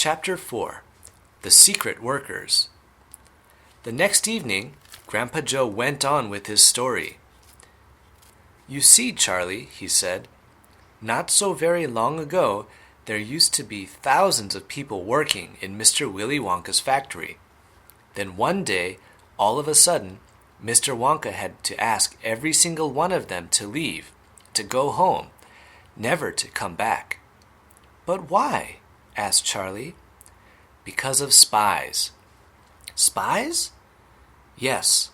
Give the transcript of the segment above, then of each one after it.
Chapter 4 The Secret Workers. The next evening, Grandpa Joe went on with his story. "You see, Charlie," he said, "not so very long ago, there used to be thousands of people working in Mr. Willy Wonka's factory. Then one day, all of a sudden, Mr. Wonka had to ask every single one of them to leave, to go home, never to come back." "But why?" asked Charlie. "Because of spies." "Spies?" "Yes.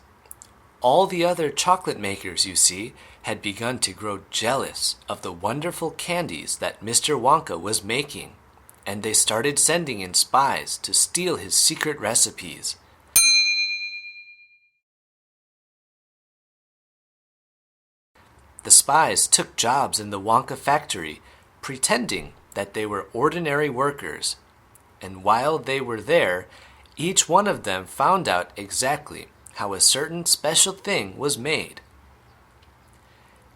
All the other chocolate makers, you see, had begun to grow jealous of the wonderful candies that Mr. Wonka was making, and they started sending in spies to steal his secret recipes. The spies took jobs in the Wonka factory, pretending that they were ordinary workers, and while they were there, each one of them found out exactly how a certain special thing was made."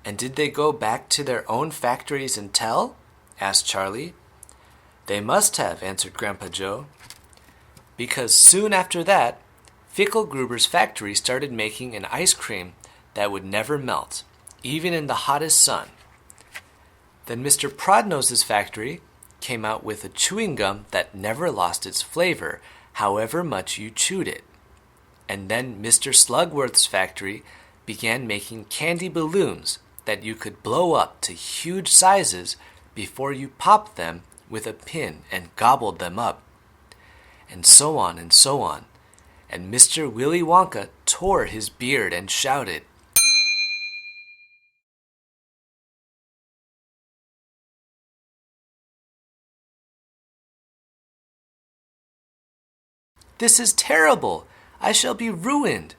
"And did they go back to their own factories and tell?" asked Charlie. "They must have," answered Grandpa Joe, "because soon after that, Fickelgruber's factory started making an ice cream that would never melt, even in the hottest sun. Then Mr. Prodnose's factory came out with a chewing gum that never lost its flavor, however much you chewed it. And then Mr. Slugworth's factory began making candy balloons that you could blow up to huge sizes before you popped them with a pin and gobbled them up. And so on and so on. And Mr. Willy Wonka tore his beard and shouted, 'This is terrible! I shall be ruined!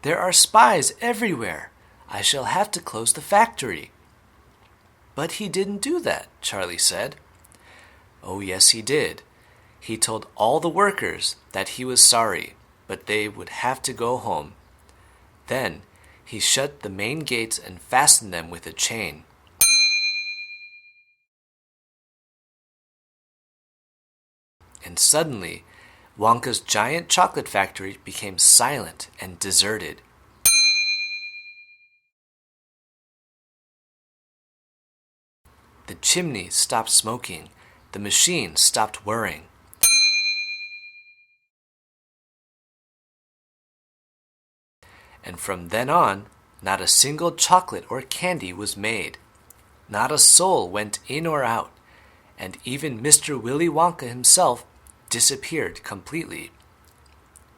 There are spies everywhere! I shall have to close the factory.' But he didn't do that," Charlie said. "Oh, yes, he did. He told all the workers that he was sorry, but they would have to go home. Then he shut the main gates and fastened them with a chain. And suddenly, Wonka's giant chocolate factory became silent and deserted. The chimney stopped smoking. The machine stopped whirring. And from then on, not a single chocolate or candy was made. Not a soul went in or out, and even Mr. Willy Wonka himself disappeared completely.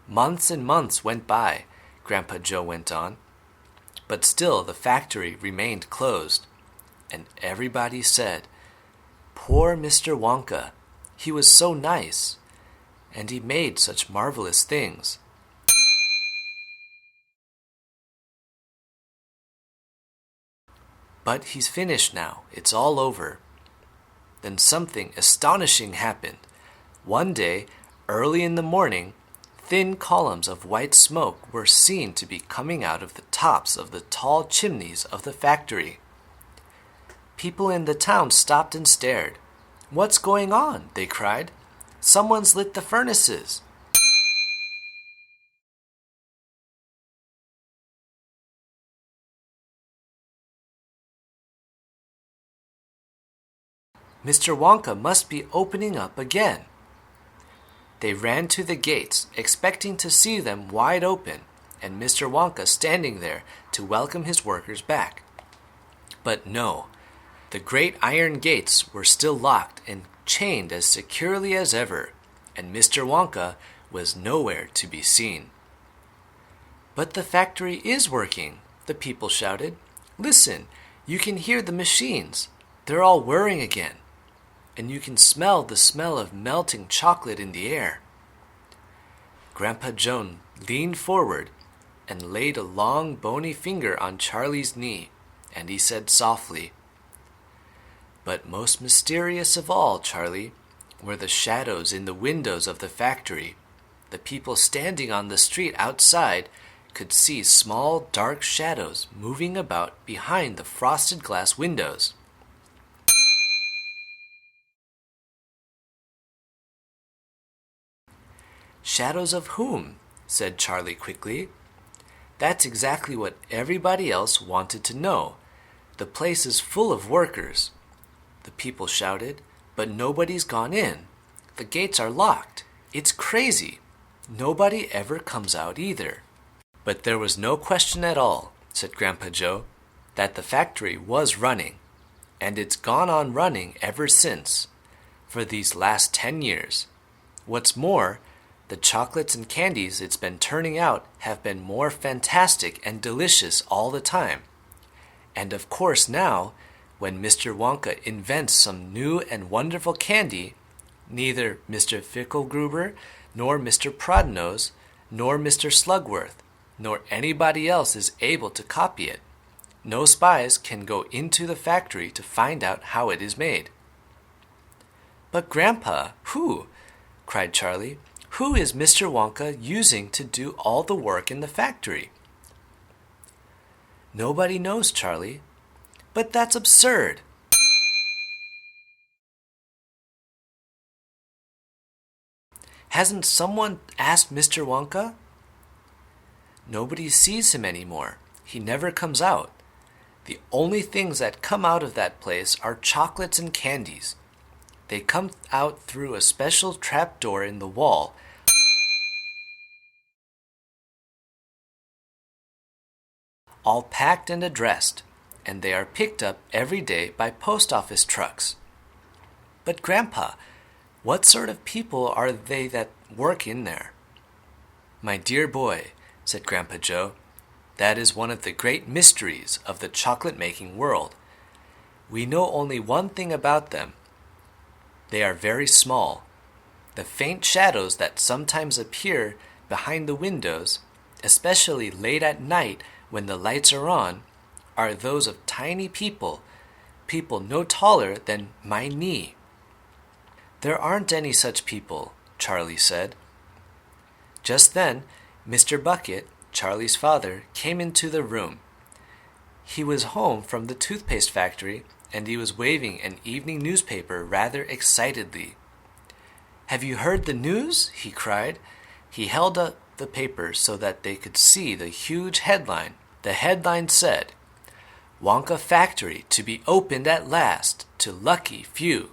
Months and months went by, Grandpa Joe went on, but still the factory remained closed, and everybody said, "Poor Mr. Wonka, he was so nice, and he made such marvelous things." But he's finished now, it's all over. Then something astonishing happened. One day, early in the morning, thin columns of white smoke were seen to be coming out of the tops of the tall chimneys of the factory. People in the town stopped and stared. "What's going on?" they cried. "Someone's lit the furnaces." "Mr. Wonka must be opening up again." They ran to the gates, expecting to see them wide open, and Mr. Wonka standing there to welcome his workers back. But no, the great iron gates were still locked and chained as securely as ever, and Mr. Wonka was nowhere to be seen. "But the factory is working," the people shouted. "Listen, you can hear the machines. They're all whirring again. And you can smell the smell of melting chocolate in the air." Grandpa Joe leaned forward and laid a long bony finger on Charlie's knee, and he said softly, "But most mysterious of all, Charlie, were the shadows in the windows of the factory. The people standing on the street outside could see small dark shadows moving about behind the frosted glass windows." Shadows of whom? Said Charlie quickly. That's exactly what everybody else wanted to know. The place is full of workers, the people shouted, but nobody's gone in. The gates are locked. It's crazy. Nobody ever comes out either. But there was no question at all, said Grandpa Joe, that the factory was running, and it's gone on running ever since, for these last 10 years. What's more, the chocolates and candies it's been turning out have been more fantastic and delicious all the time. And of course now, when Mr. Wonka invents some new and wonderful candy, neither Mr. Fickelgruber, nor Mr. Prodnose, nor Mr. Slugworth, nor anybody else is able to copy it. No spies can go into the factory to find out how it is made. But Grandpa, who? Cried Charlie. Who is Mr. Wonka using to do all the work in the factory? Nobody knows, Charlie. But that's absurd. Hasn't someone asked Mr. Wonka? Nobody sees him anymore. He never comes out. The only things that come out of that place are chocolates and candies. They come out through a special trapdoor in the wall, all packed and addressed, and they are picked up every day by post office trucks. But Grandpa, what sort of people are they that work in there? My dear boy, said Grandpa Joe, that is one of the great mysteries of the chocolate-making world. We know only one thing about them. They are very small. The faint shadows that sometimes appear behind the windows, especially late at night when the lights are on, are those of tiny people no taller than my knee. There aren't any such people, Charlie said. Just then, Mr. Bucket, Charlie's father, came into the room. He was home from the toothpaste factory, and he was waving an evening newspaper rather excitedly. Have you heard the news? He cried. He held up the paper so that they could see the huge headline. The headline said, Wonka Factory to be opened at last to lucky few.